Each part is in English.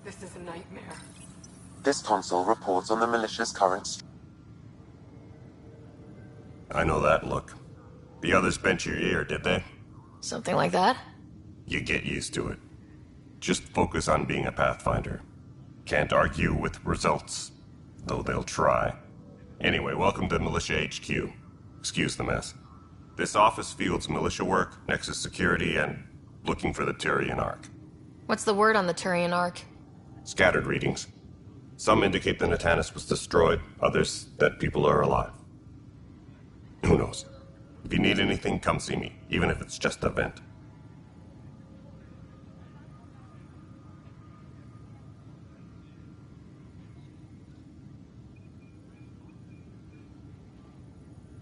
This is a nightmare. This console reports on the militia's current... I know that look. The others bent your ear, did they? Something like that? You get used to it. Just focus on being a Pathfinder. Can't argue with results, though they'll try. Anyway, welcome to Militia HQ. Excuse the mess. This office fields militia work, Nexus security, and looking for the Turian Ark. What's the word on the Turian Ark? Scattered readings. Some indicate the Natanus was destroyed, others that people are alive. Who knows? If you need anything, come see me, even if it's just a vent.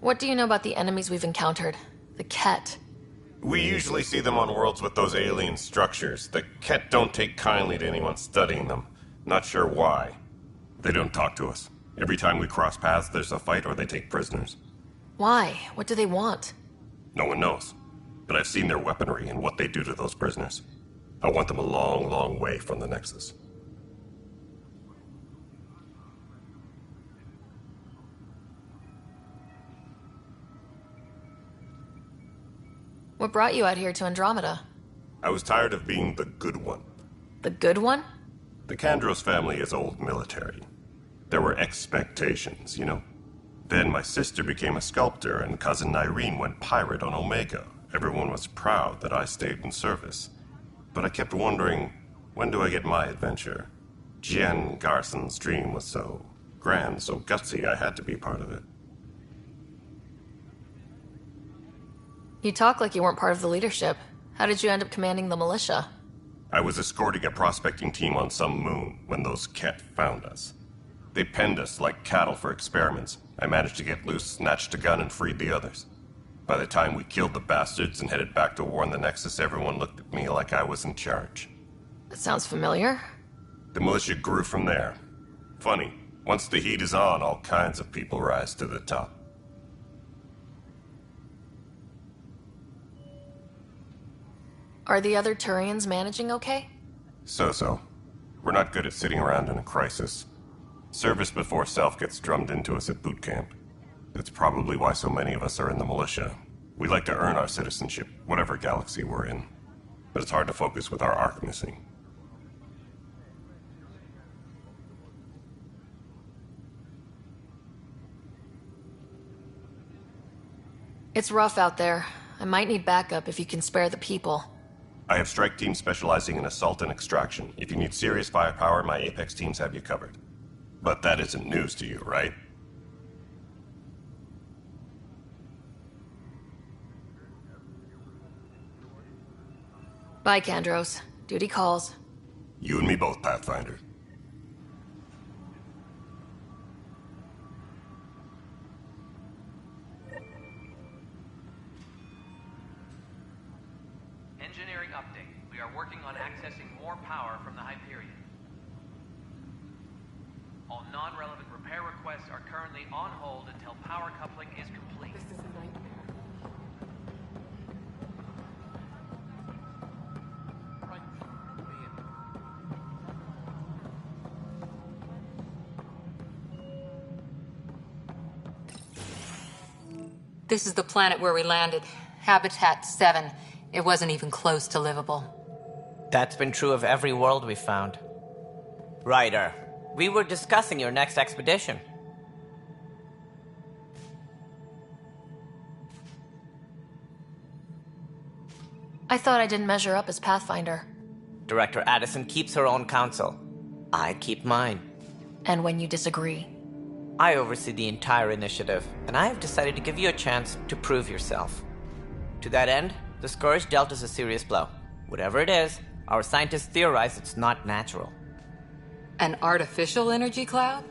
What do you know about the enemies we've encountered? The Ket. We usually see them on worlds with those alien structures. The Ket don't take kindly to anyone studying them. Not sure why. They don't talk to us. Every time we cross paths, there's a fight or they take prisoners. Why? What do they want? No one knows. But I've seen their weaponry and what they do to those prisoners. I want them a long, long way from the Nexus. What brought you out here to Andromeda? I was tired of being the good one. The good one? The Kandros family is old military. There were expectations, you know? Then my sister became a sculptor and cousin Irene went pirate on Omega. Everyone was proud that I stayed in service. But I kept wondering, when do I get my adventure? Jen Garson's dream was so grand, so gutsy, I had to be part of it. You talk like you weren't part of the leadership. How did you end up commanding the militia? I was escorting a prospecting team on some moon when those Ket found us. They penned us like cattle for experiments. I managed to get loose, snatched a gun, and freed the others. By the time we killed the bastards and headed back to war in the Nexus, everyone looked at me like I was in charge. That sounds familiar. The militia grew from there. Funny, once the heat is on, all kinds of people rise to the top. Are the other Turians managing okay? So-so. We're not good at sitting around in a crisis. Service before self gets drummed into us at boot camp. That's probably why so many of us are in the militia. We like to earn our citizenship, whatever galaxy we're in. But it's hard to focus with our arc missing. It's rough out there. I might need backup if you can spare the people. I have strike teams specializing in assault and extraction. If you need serious firepower, my Apex teams have you covered. But that isn't news to you, right? Bye, Kandros. Duty calls. You and me both, Pathfinder. Engineering update. We are working on accessing more power from the Hyperion. All non-relevant repair requests are currently on hold until power coupling is complete. This is a nightmare. This is the planet where we landed. Habitat 7. It wasn't even close to livable. That's been true of every world we've found. Ryder, we were discussing your next expedition. I thought I didn't measure up as Pathfinder. Director Addison keeps her own counsel. I keep mine. And when you disagree? I oversee the entire initiative, and I have decided to give you a chance to prove yourself. To that end, the Scourge dealt us a serious blow. Whatever it is, our scientists theorize it's not natural. An artificial energy cloud?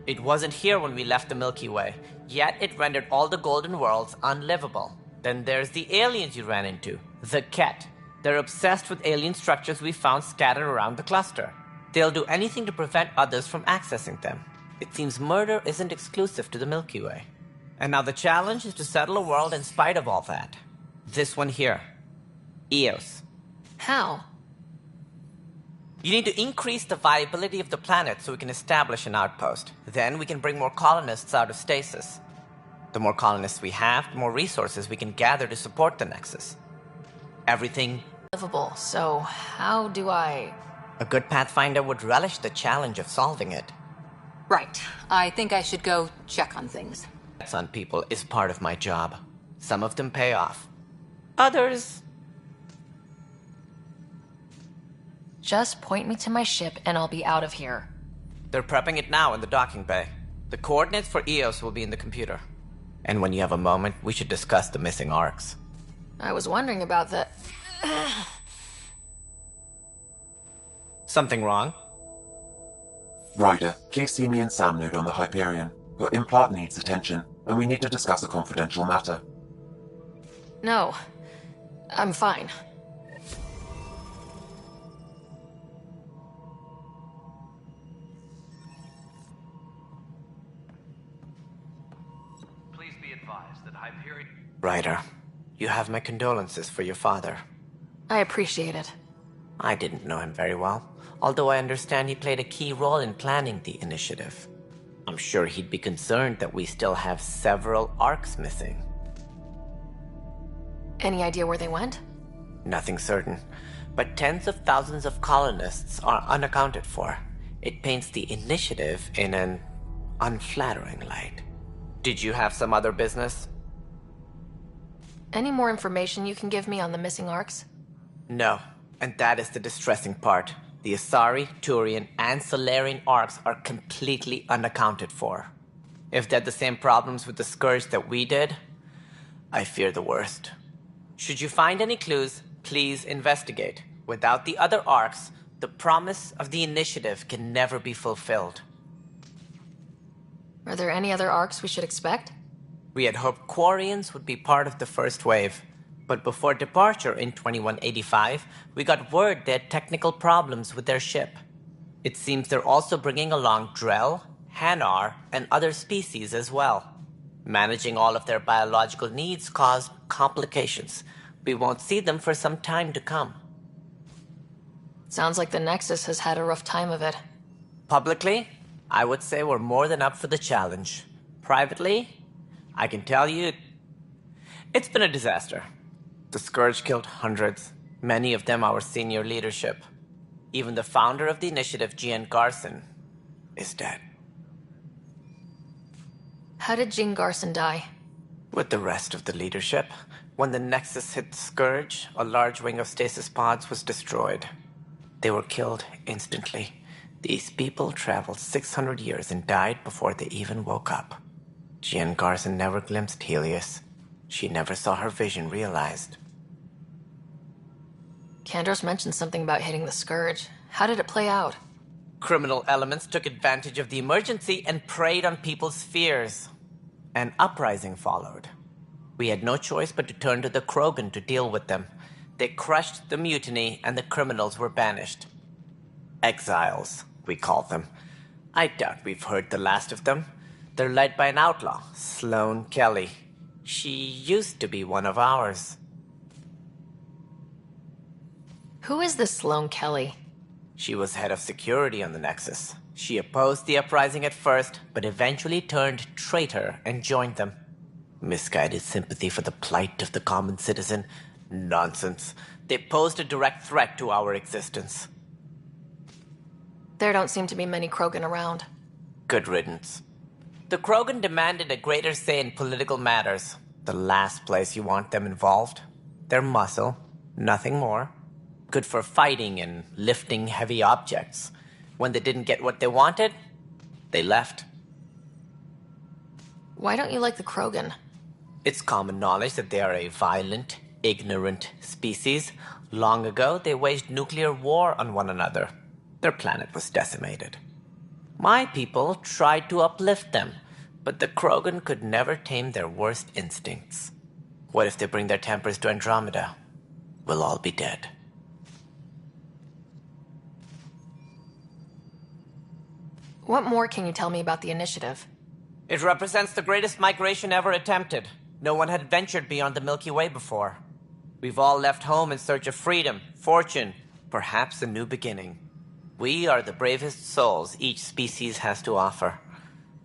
It wasn't here when we left the Milky Way, yet it rendered all the golden worlds unlivable. Then there's the aliens you ran into, the Ket. They're obsessed with alien structures we found scattered around the cluster. They'll do anything to prevent others from accessing them. It seems murder isn't exclusive to the Milky Way. And now the challenge is to settle a world in spite of all that. This one here. Eos. How? You need to increase the viability of the planet so we can establish an outpost. Then we can bring more colonists out of stasis. The more colonists we have, the more resources we can gather to support the Nexus. Everything... Livable, so how do I... A good Pathfinder would relish the challenge of solving it. Right. I think I should go check on things. Checks on people is part of my job. Some of them pay off. Others... Just point me to my ship and I'll be out of here. They're prepping it now in the docking bay. The coordinates for Eos will be in the computer. And when you have a moment, we should discuss the missing arcs. I was wondering about that. Something wrong? Ryder, please see me and Sam Node on the Hyperion. Your implant needs attention, and we need to discuss a confidential matter. No, I'm fine. Please be advised that Hyperion... Ryder, you have my condolences for your father. I appreciate it. I didn't know him very well, although I understand he played a key role in planning the initiative. I'm sure he'd be concerned that we still have several arcs missing. Any idea where they went? Nothing certain, but tens of thousands of colonists are unaccounted for. It paints the initiative in an unflattering light. Did you have some other business? Any more information you can give me on the missing arcs? No, and that is the distressing part. The Asari, Turian, and Solarian arcs are completely unaccounted for. If they had the same problems with the Scourge that we did, I fear the worst. Should you find any clues, please investigate. Without the other arcs, the promise of the initiative can never be fulfilled. Are there any other arcs we should expect? We had hoped Quarians would be part of the first wave, but before departure in 2185, we got word they had technical problems with their ship. It seems they're also bringing along Drell, Hanar, and other species as well. Managing all of their biological needs caused complications. We won't see them for some time to come. Sounds like the Nexus has had a rough time of it. Publicly, I would say we're more than up for the challenge. Privately, I can tell you, it's been a disaster. The Scourge killed hundreds, many of them our senior leadership. Even the founder of the initiative, Jean Garson, is dead. How did Jean Garson die? With the rest of the leadership, when the Nexus hit the Scourge, a large wing of stasis pods was destroyed. They were killed instantly. These people traveled 600 years and died before they even woke up. Jean Garson never glimpsed Helios. She never saw her vision realized. Kandros mentioned something about hitting the Scourge. How did it play out? Criminal elements took advantage of the emergency and preyed on people's fears. An uprising followed. We had no choice but to turn to the Krogan to deal with them. They crushed the mutiny and the criminals were banished. Exiles, we call them. I doubt we've heard the last of them. They're led by an outlaw, Sloane Kelly. She used to be one of ours. Who is this Sloane Kelly? She was head of security on the Nexus. She opposed the uprising at first, but eventually turned traitor and joined them. Misguided sympathy for the plight of the common citizen? Nonsense. They posed a direct threat to our existence. There don't seem to be many Krogan around. Good riddance. The Krogan demanded a greater say in political matters. The last place you want them involved. Their muscle, Nothing more. Good for fighting and lifting heavy objects. When they didn't get what they wanted, they left. Why don't you like the Krogan? It's common knowledge that they are a violent, ignorant species. Long ago, they waged nuclear war on one another. Their planet was decimated. My people tried to uplift them, but the Krogan could never tame their worst instincts. What if they bring their tempers to Andromeda? We'll all be dead. What more can you tell me about the initiative? It represents the greatest migration ever attempted. No one had ventured beyond the Milky Way before. We've all left home in search of freedom, fortune, perhaps a new beginning. We are the bravest souls each species has to offer.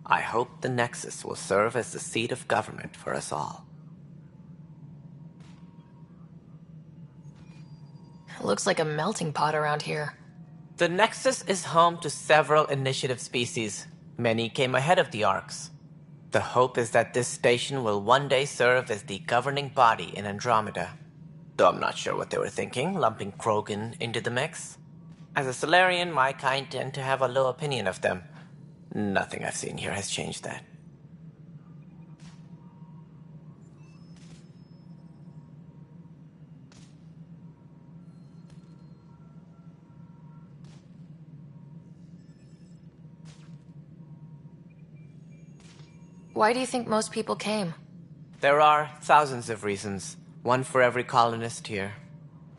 I hope the Nexus will serve as the seat of government for us all. It looks like a melting pot around here. The Nexus is home to several initiative species. Many came ahead of the Arks. The hope is that this station will one day serve as the governing body in Andromeda. Though I'm not sure what they were thinking, lumping Krogan into the mix. As a Solarian, my kind tend to have a low opinion of them. Nothing I've seen here has changed that. Why do you think most people came? There are thousands of reasons, one for every colonist here.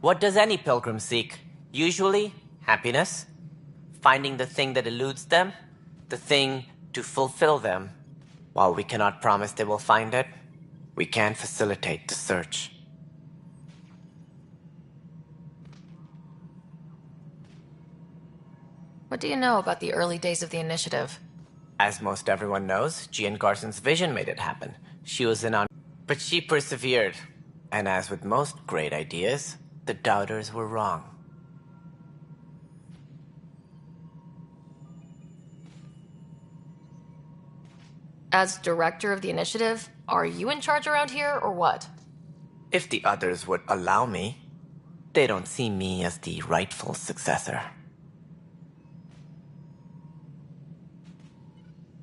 What does any pilgrim seek? Usually, happiness. Finding the thing that eludes them, the thing to fulfill them. While we cannot promise they will find it, we can facilitate the search. What do you know about the early days of the initiative? As most everyone knows, Jean Garson's vision made it happen. She was in on, but she persevered. And as with most great ideas, the doubters were wrong. As director of the initiative, are you in charge around here, or what? If the others would allow me, they don't see me as the rightful successor.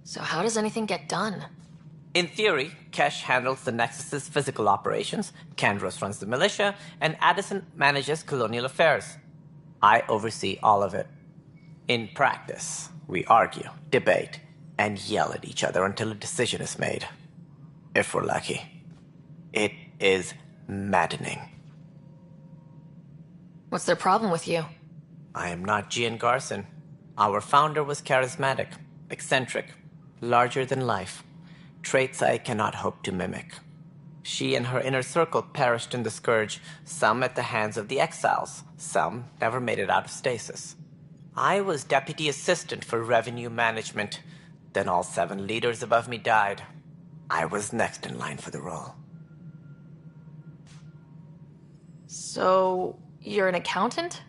So how does anything get done? In theory, Kesh handles the Nexus's physical operations, Kandros runs the militia, and Addison manages colonial affairs. I oversee all of it. In practice, we argue, debate, and yell at each other until a decision is made. If we're lucky. It is maddening. What's their problem with you? I am not Gian Garson. Our founder was charismatic, eccentric, larger than life. Traits I cannot hope to mimic. She and her inner circle perished in the Scourge, some at the hands of the Exiles, some never made it out of stasis. I was deputy assistant for revenue management. Then all 7 leaders above me died. I was next in line for the role. So, you're an accountant?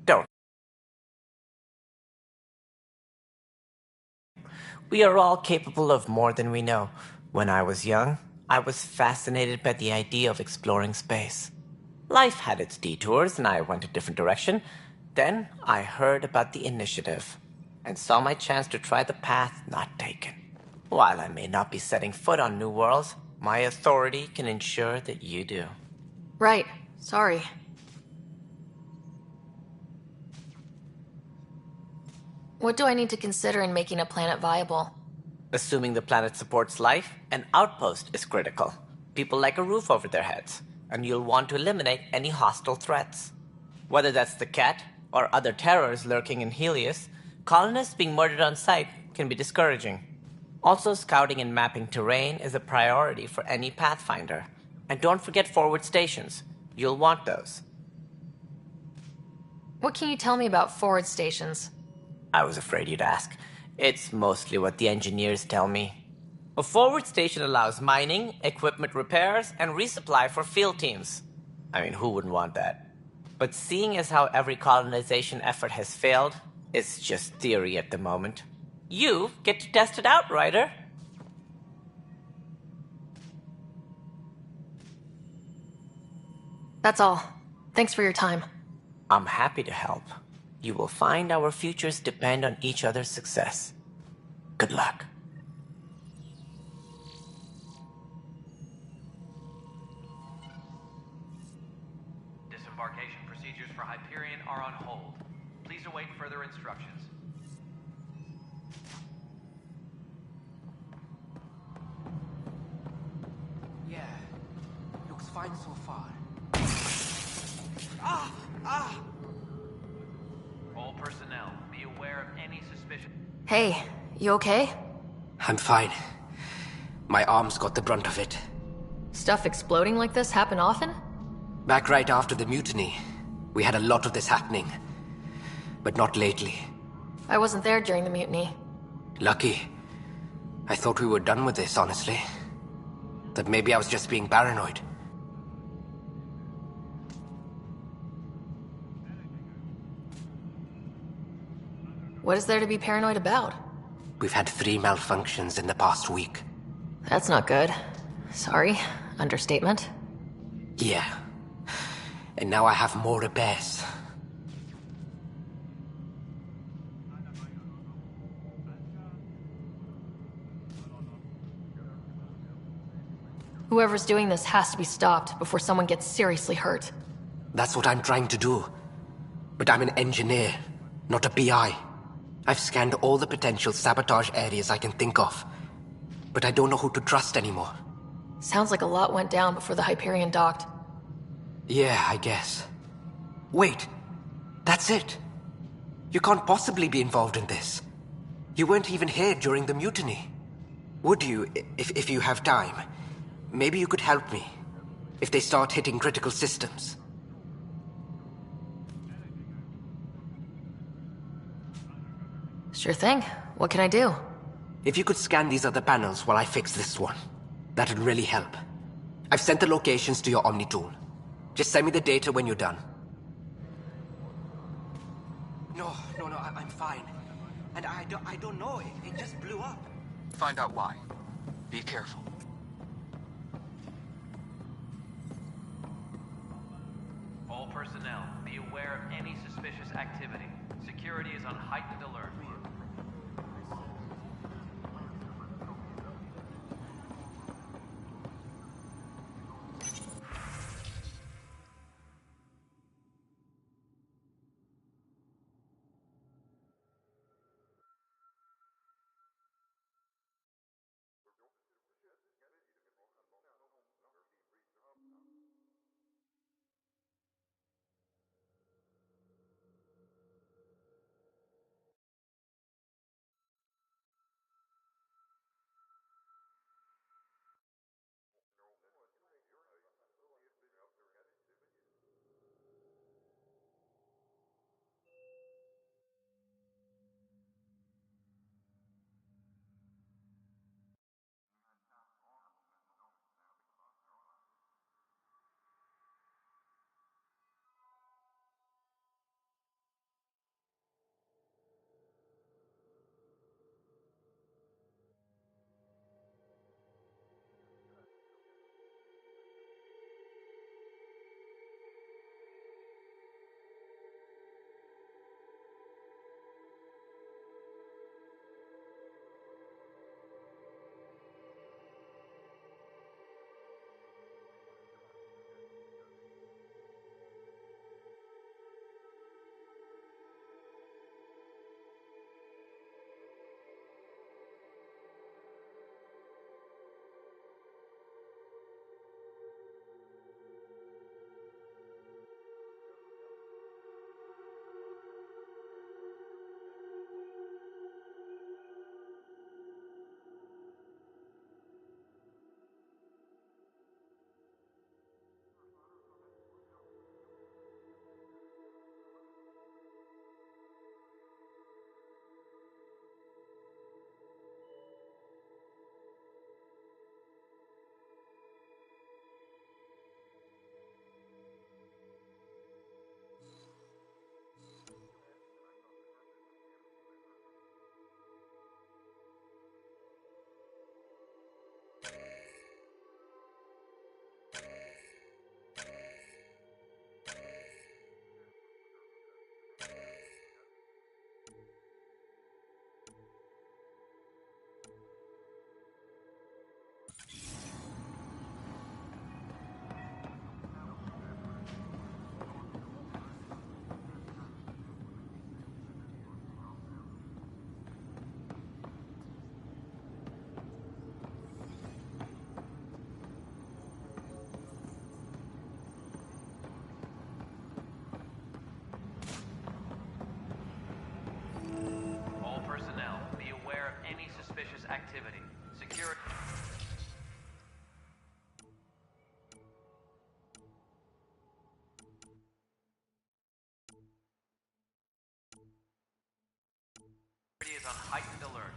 Don't. We are all capable of more than we know. When I was young, I was fascinated by the idea of exploring space. Life had its detours, and I went a different direction. Then I heard about the initiative, and saw my chance to try the path not taken. While I may not be setting foot on new worlds, my authority can ensure that you do. Right. Sorry. What do I need to consider in making a planet viable? Assuming the planet supports life, an outpost is critical. People like a roof over their heads, and you'll want to eliminate any hostile threats. Whether that's the cat, or other terrors lurking in Helios, colonists being murdered on sight can be discouraging. Also, scouting and mapping terrain is a priority for any Pathfinder. And don't forget forward stations. You'll want those. What can you tell me about forward stations? I was afraid you'd ask. It's mostly what the engineers tell me. A forward station allows mining, equipment repairs, and resupply for field teams. I mean, who wouldn't want that? But seeing as how every colonization effort has failed, it's just theory at the moment. You get to test it out, Ryder. That's all. Thanks for your time. I'm happy to help. You will find our futures depend on each other's success. Good luck. Disembarkation procedures for Hyperion are on hold. Please await further instructions. Yeah, looks fine so far. All personnel, be aware of any suspicion. Hey, you okay? I'm fine. My arms got the brunt of it. Stuff exploding like this happen often? Back right after the mutiny, we had a lot of this happening. But not lately. I wasn't there during the mutiny. Lucky. I thought we were done with this, honestly. That maybe I was just being paranoid. What is there to be paranoid about? We've had 3 malfunctions in the past week. That's not good. Sorry. Understatement. Yeah. And now I have more repairs. Whoever's doing this has to be stopped before someone gets seriously hurt. That's what I'm trying to do. But I'm an engineer, not a PI. I've scanned all the potential sabotage areas I can think of. But I don't know who to trust anymore. Sounds like a lot went down before the Hyperion docked. Yeah, I guess. Wait, that's it. You can't possibly be involved in this. You weren't even here during the mutiny. Would you, if you have time? Maybe you could help me. If they start hitting critical systems. Sure thing. What can I do? If you could scan these other panels while I fix this one, that'd really help. I've sent the locations to your Omni tool. Just send me the data when you're done. No, I'm fine. And I don't know, it just blew up. Find out why. Be careful. All personnel, be aware of any suspicious activity. Security is on heightened alert. is on heightened alert.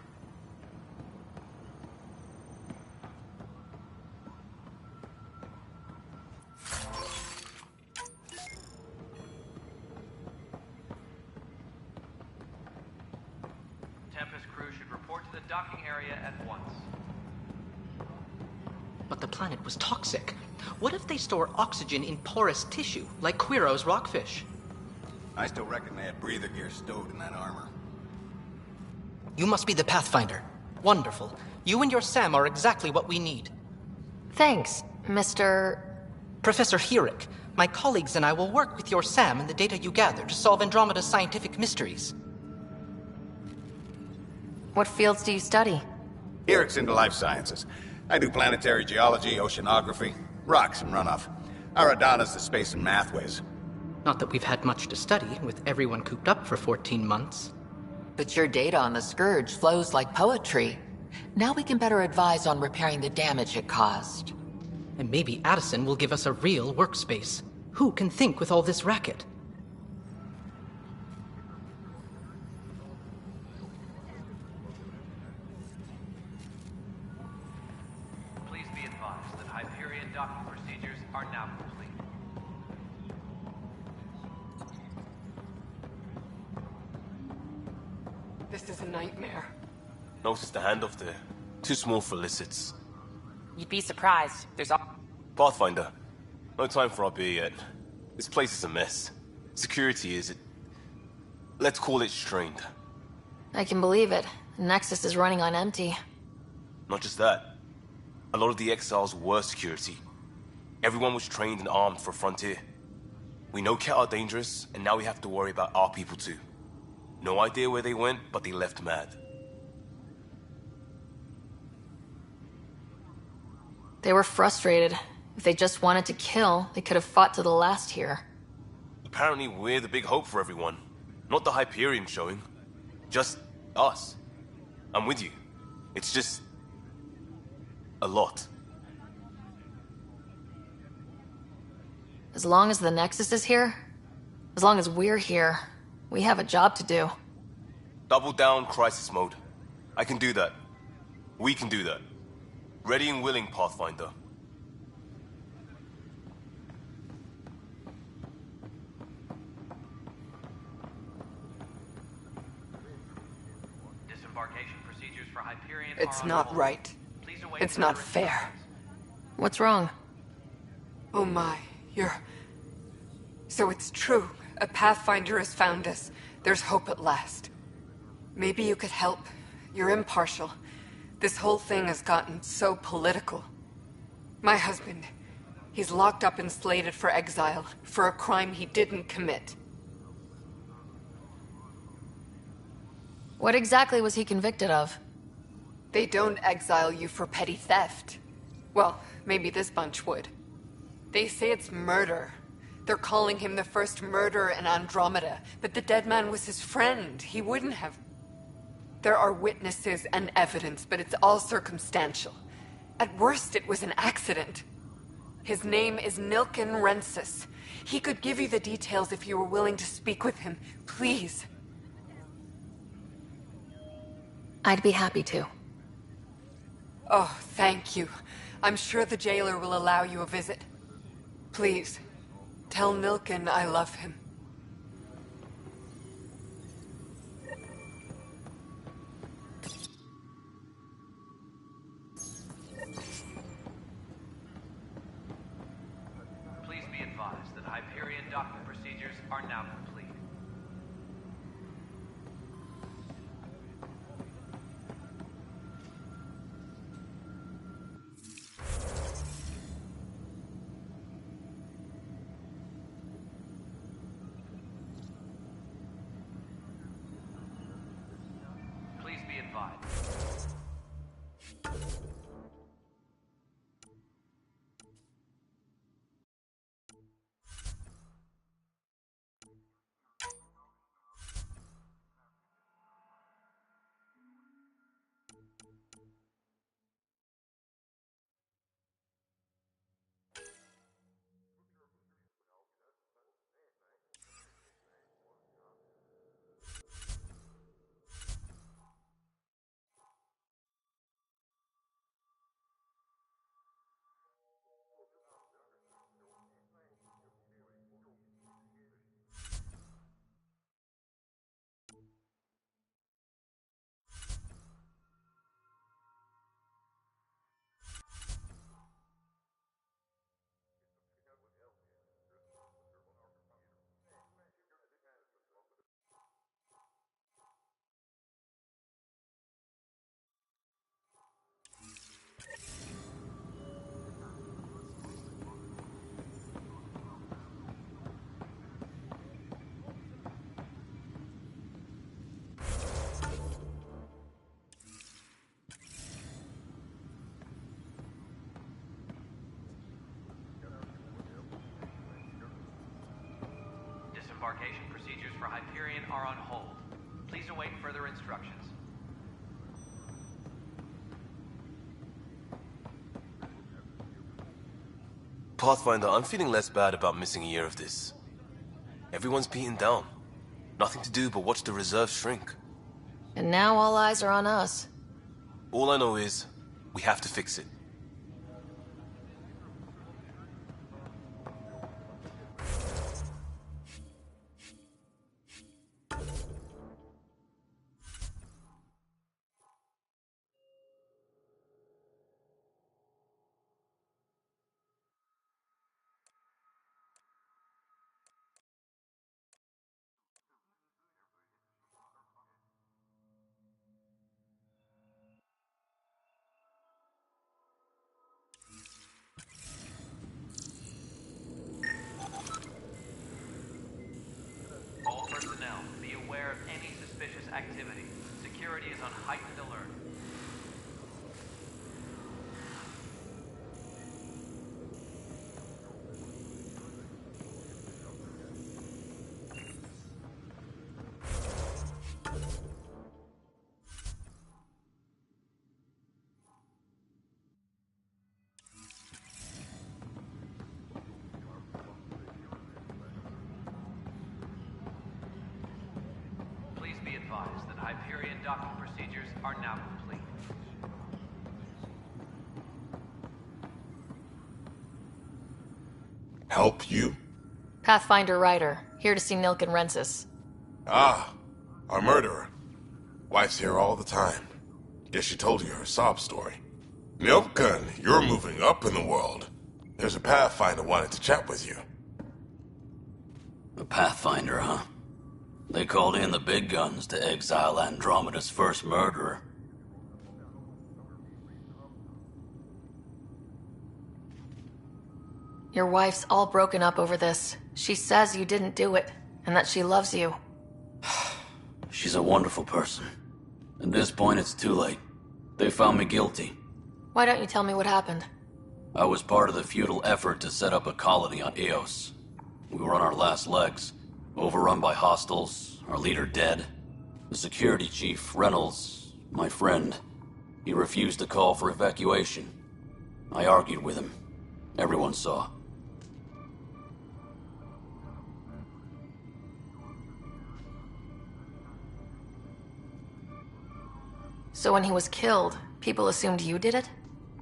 Tempest crew should report to the docking area at once. But the planet was toxic. What if they store oxygen in porous tissue, like Quiro's rockfish? I still reckon they had breather gear stowed in that armor. You must be the Pathfinder. Wonderful. You and your Sam are exactly what we need. Thanks, Mr. Professor Herrick, my colleagues and I will work with your Sam and the data you gather to solve Andromeda's scientific mysteries. What fields do you study? Eric's into life sciences. I do planetary geology, oceanography, rocks and runoff. Aradana's the space and math whiz. Not that we've had much to study, with everyone cooped up for 14 months. But your data on the Scourge flows like poetry. Now we can better advise on repairing the damage it caused. And maybe Addison will give us a real workspace. Who can think with all this racket? Please be advised that Hyperion docking procedures are now complete. This is a nightmare. Notice the handoff there. Too small for lizards. You'd be surprised. There's all... Pathfinder, no time for our beer yet. This place is a mess. Security is... let's call it strained. I can believe it. Nexus is running on empty. Not just that. A lot of the exiles were security. Everyone was trained and armed for Frontier. We know Ket are dangerous, and now we have to worry about our people too. No idea where they went, but they left mad. They were frustrated. If they just wanted to kill, they could have fought to the last here. Apparently we're the big hope for everyone. Not the Hyperion showing. Just us. I'm with you. It's just... a lot. As long as the Nexus is here, as long as we're here, we have a job to do. Double down crisis mode. I can do that. We can do that. Ready and willing, Pathfinder. Disembarkation procedures for Hyperion It's are not on hold. right. Please await It's further not fair. instructions. What's wrong? Oh my, So it's true. A Pathfinder has found us. There's hope at last. Maybe you could help. You're impartial. This whole thing has gotten so political. My husband, he's locked up and slated for exile for a crime he didn't commit. What exactly was he convicted of? They don't exile you for petty theft. Well, maybe this bunch would. They say it's murder. They're calling him the first murderer in Andromeda, but the dead man was his friend. He wouldn't have... There are witnesses and evidence, but it's all circumstantial. At worst, it was an accident. His name is Nilken Rensis. He could give you the details if you were willing to speak with him. Please. I'd be happy to. Oh, thank you. I'm sure the jailer will allow you a visit. Please, tell Nilken I love him. Please be advised that Hyperion docking procedures are now complete. Please be advised. Embarkation procedures for Hyperion are on hold. Please await further instructions. Pathfinder, I'm feeling less bad about missing a year of this. Everyone's beaten down. Nothing to do but watch the reserve shrink. And now all eyes are on us. All I know is, we have to fix it. All personnel, be aware of any suspicious activity. Security is on heightened alert. Please be advised that Hyperion docking procedures are now complete. Help you? Pathfinder Ryder, here to see Nilk and Rensis. Ah, our murderer. Wife's here all the time. Guess she told you her sob story. Milken, you're moving up in the world. There's a Pathfinder wanted to chat with you. A Pathfinder, huh? They called in the big guns to exile Andromeda's first murderer. Your wife's all broken up over this. She says you didn't do it, and that she loves you. She's a wonderful person. At this point, it's too late. They found me guilty. Why don't you tell me what happened? I was part of the futile effort to set up a colony on Eos. We were on our last legs, overrun by hostiles, our leader dead. The security chief, Reynolds, my friend, he refused to call for evacuation. I argued with him. Everyone saw. So when he was killed, people assumed you did it?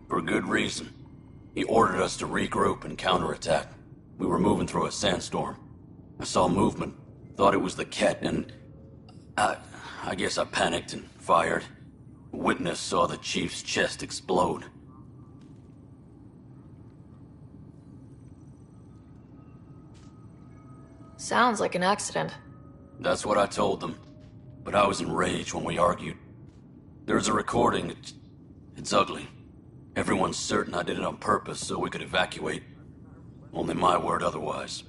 For good reason. He ordered us to regroup and counterattack. We were moving through a sandstorm. I saw movement, thought it was the Ket, and I guess I panicked and fired. A witness saw the chief's chest explode. Sounds like an accident. That's what I told them. But I was enraged when we argued. There's a recording. It's ugly. Everyone's certain I did it on purpose so we could evacuate. Only my word otherwise.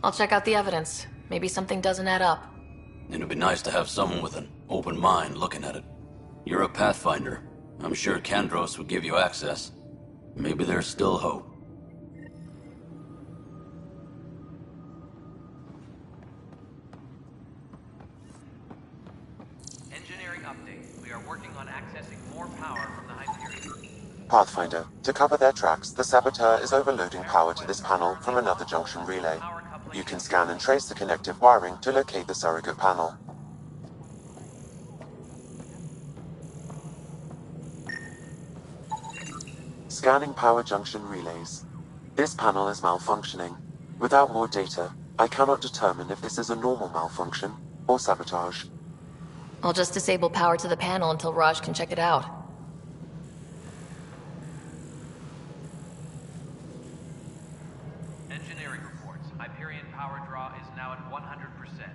I'll check out the evidence. Maybe something doesn't add up. It'd be nice to have someone with an open mind looking at it. You're a Pathfinder. I'm sure Kandros would give you access. Maybe there's still hope. Engineering update. We are working on accessing more power from the Hyperion. Pathfinder, to cover their tracks, the Saboteur is overloading power to this panel from another junction relay. You can scan and trace the connective wiring to locate the surrogate panel. Scanning power junction relays. This panel is malfunctioning. Without more data, I cannot determine if this is a normal malfunction or sabotage. I'll just disable power to the panel until Raj can check it out. Engineering reports. Hyperion power draw is now at 100%.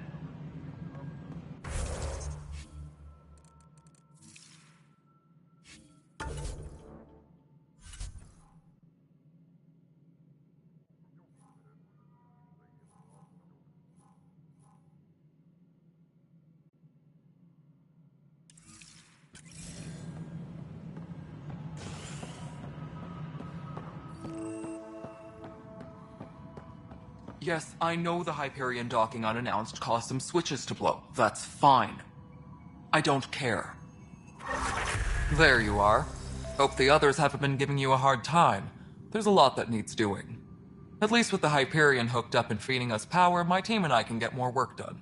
Yes, I know the Hyperion docking unannounced caused some switches to blow. That's fine. I don't care. There you are. Hope the others haven't been giving you a hard time. There's a lot that needs doing. At least with the Hyperion hooked up and feeding us power, my team and I can get more work done.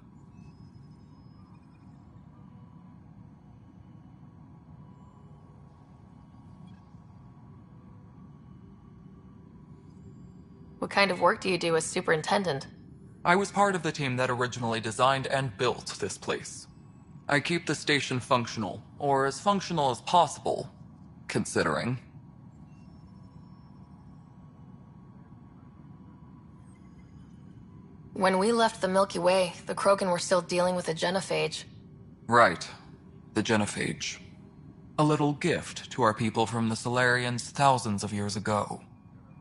What kind of work do you do as superintendent? I was part of the team that originally designed and built this place. I keep the station functional, or as functional as possible, considering. When we left the Milky Way, the Krogan were still dealing with a genophage. Right. The genophage. A little gift to our people from the Solarians thousands of years ago.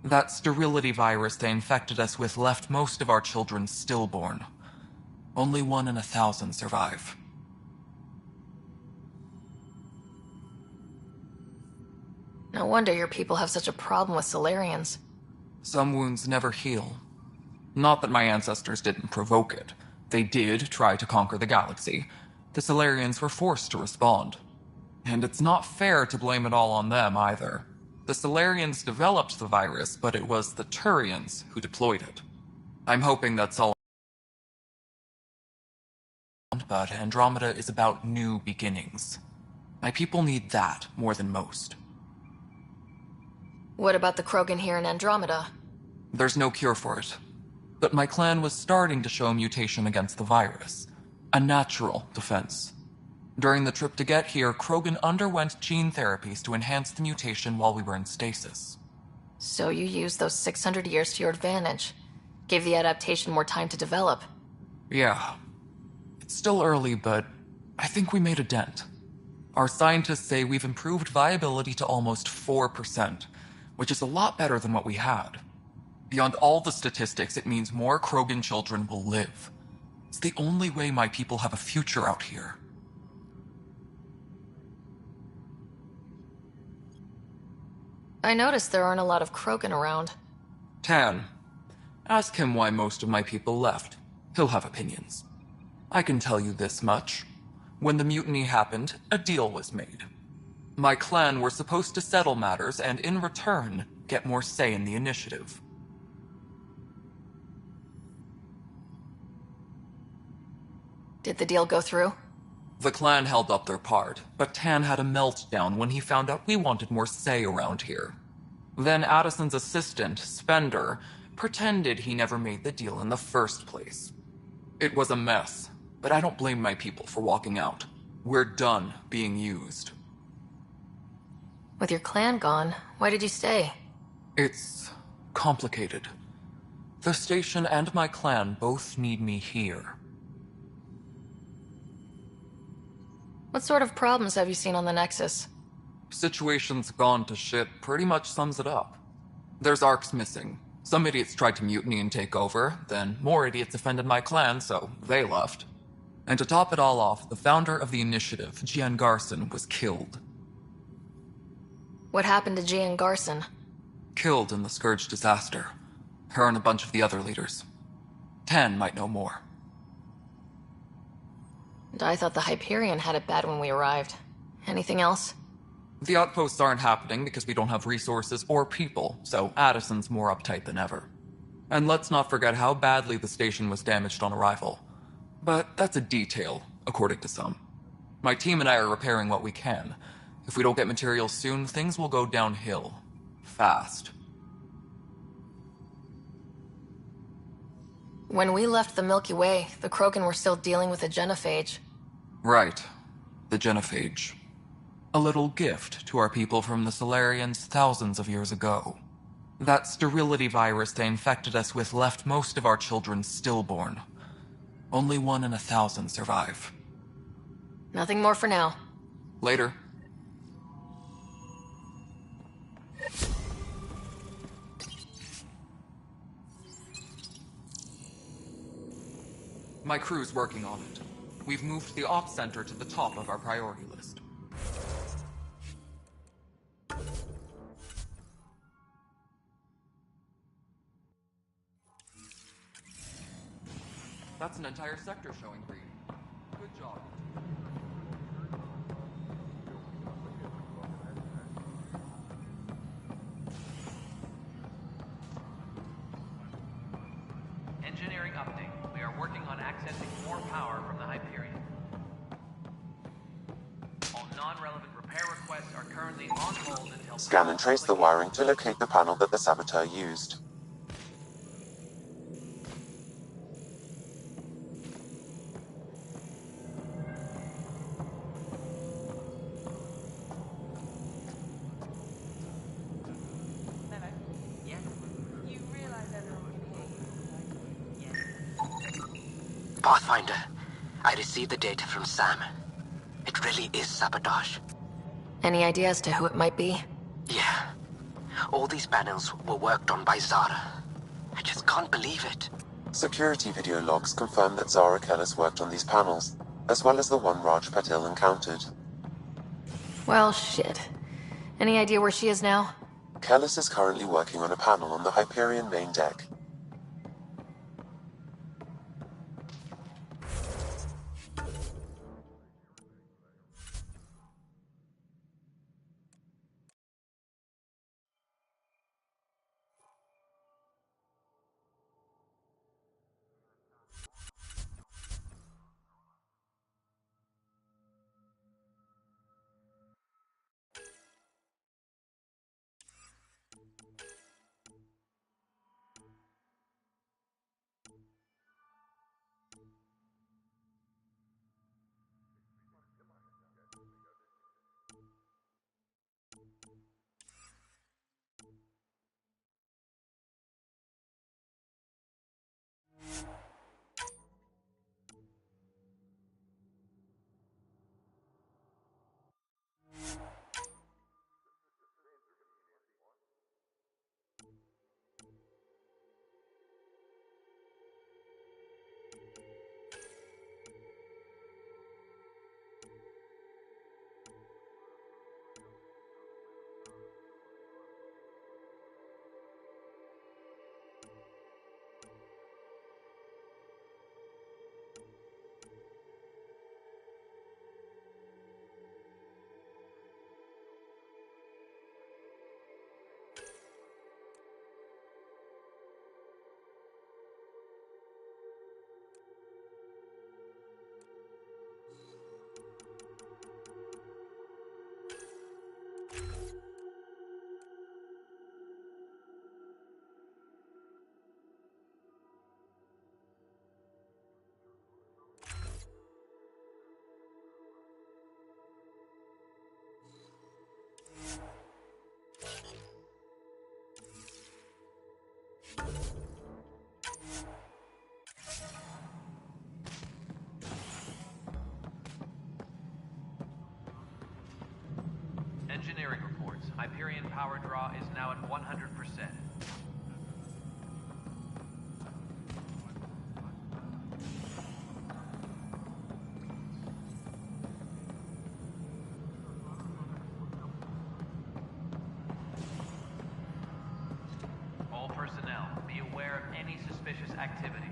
That sterility virus they infected us with left most of our children stillborn. Only 1 in 1,000 survive. No wonder your people have such a problem with Solarians. Some wounds never heal. Not that my ancestors didn't provoke it. They did try to conquer the galaxy. The Solarians were forced to respond. And it's not fair to blame it all on them either. The Solarians developed the virus, but it was the Turians who deployed it. I'm hoping that's all. But Andromeda is about new beginnings. My people need that more than most. What about the Krogan here in Andromeda? There's no cure for it. But my clan was starting to show mutation against the virus. A natural defense. During the trip to get here, Krogan underwent gene therapies to enhance the mutation while we were in stasis. So you used those 600 years to your advantage. Gave the adaptation more time to develop. Yeah. It's still early, but I think we made a dent. Our scientists say we've improved viability to almost 4%, which is a lot better than what we had. Beyond all the statistics, it means more Krogan children will live. It's the only way my people have a future out here. I noticed there aren't a lot of Krogan around. Tan. Ask him why most of my people left. He'll have opinions. I can tell you this much. When the mutiny happened, a deal was made. My clan were supposed to settle matters and, in return, get more say in the initiative. Did the deal go through? The clan held up their part, but Tan had a meltdown when he found out we wanted more say around here. Then Addison's assistant, Spender, pretended he never made the deal in the first place. It was a mess, but I don't blame my people for walking out. We're done being used. With your clan gone, why did you stay? It's complicated. The station and my clan both need me here. What sort of problems have you seen on the Nexus? Situation's gone to shit pretty much sums it up. There's arcs missing. Some idiots tried to mutiny and take over, then more idiots offended my clan, so they left. And to top it all off, the founder of the initiative, Gian Garson, was killed. What happened to Gian Garson? Killed in the Scourge disaster. Her and a bunch of the other leaders. Tan might know more. And I thought the Hyperion had it bad when we arrived. Anything else? The outposts aren't happening because we don't have resources or people, so Addison's more uptight than ever. And let's not forget how badly the station was damaged on arrival. But that's a detail, according to some. My team and I are repairing what we can. If we don't get materials soon, things will go downhill. Fast. When we left the Milky Way, the Krogan were still dealing with a genophage. Right. The genophage. A little gift to our people from the Solarians thousands of years ago. That sterility virus they infected us with left most of our children stillborn. Only 1 in 1,000 survive. Nothing more for now. Later. My crew's working on it. We've moved the ops center to the top of our priority list. That's an entire sector showing green. Good job. Engineering update. We are working on accessing more power from the Hyperion. All non-relevant repair requests are currently on hold until... Scan and trace the wiring to locate the panel that the saboteur used. Pathfinder, I received the data from Sam. It really is sabotage. Any idea as to who it might be? Yeah. All these panels were worked on by Zara. I just can't believe it. Security video logs confirm that Zara Kellis worked on these panels, as well as the one Raj Patil encountered. Well, shit. Any idea where she is now? Kellis is currently working on a panel on the Hyperion main deck. Engineering reports. Hyperion power draw is now at 100%. All personnel, be aware of any suspicious activity.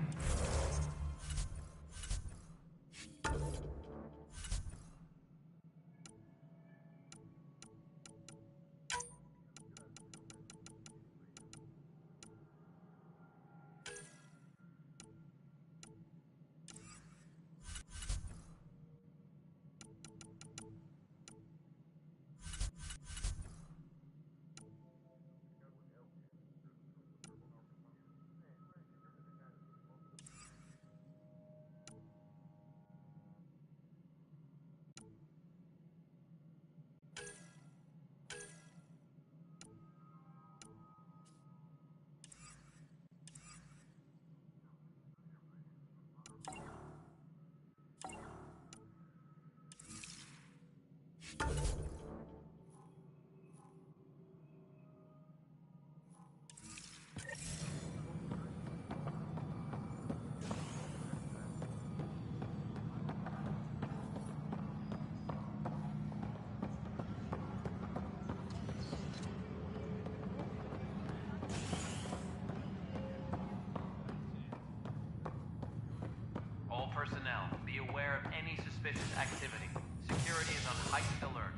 on heightened alert.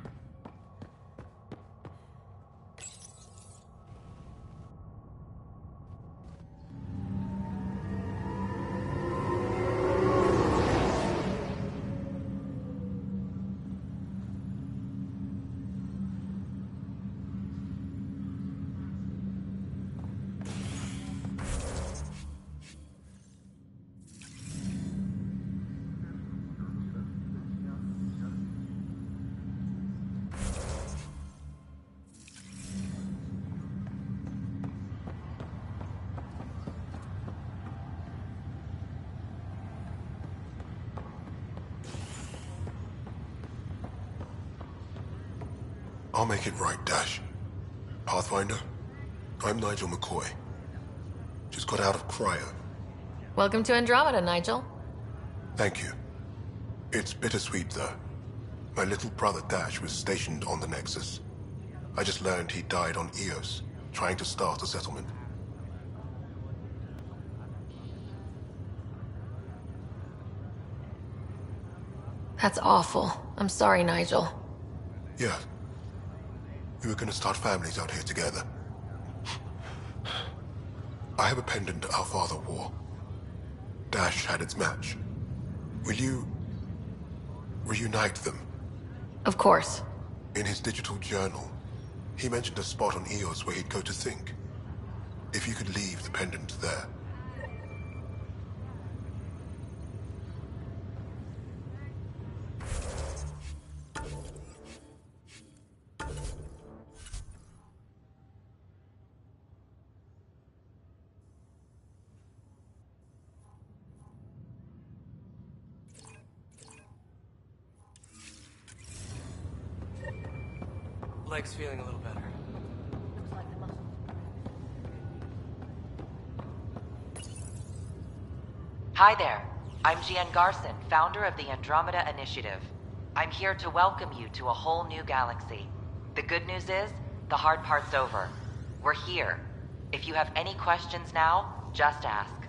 I'll make it right, Dash. Pathfinder, I'm Nigel McCoy. Just got out of cryo. Welcome to Andromeda, Nigel. Thank you. It's bittersweet, though. My little brother Dash was stationed on the Nexus. I just learned he died on Eos, trying to start a settlement. That's awful. I'm sorry, Nigel. Yeah. We were gonna start families out here together. I have a pendant our father wore. Dash had its match. Will you reunite them? Of course. In his digital journal, he mentioned a spot on Eos where he'd go to think. If you could leave the pendant there. Leg's feeling a little better. Hi there. I'm Jian Garson, founder of the Andromeda Initiative. I'm here to welcome you to a whole new galaxy. The good news is, the hard part's over. We're here. If you have any questions now, just ask.